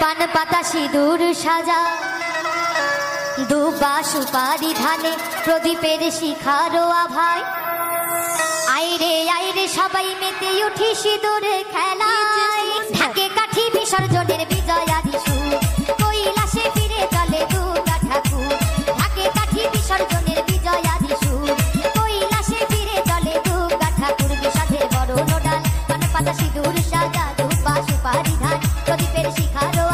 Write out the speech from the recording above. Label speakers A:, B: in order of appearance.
A: পান পাতা সিঁদুর সাজা দুবা সুপারি ধানে প্রদীপের শিখারো আভায় আইরে সবাই মেতে উঠি সিঁদুরে খেলায় ঢাকে কাঠি বিসর্জনের বিজয়া দিশু কৈলাসে ফিরে চলে দুর্গা ঠাকুর ঢাকে কাঠি বিসর্জনের বিজয়া দিশু কৈলাসে ফিরে চলে দুর্গা ঠাকুর বিষাদের বড় নোডাল পান পাতা সিঁদুর সাজা দুবা সুপারি ধান প্রদীপের শিখারো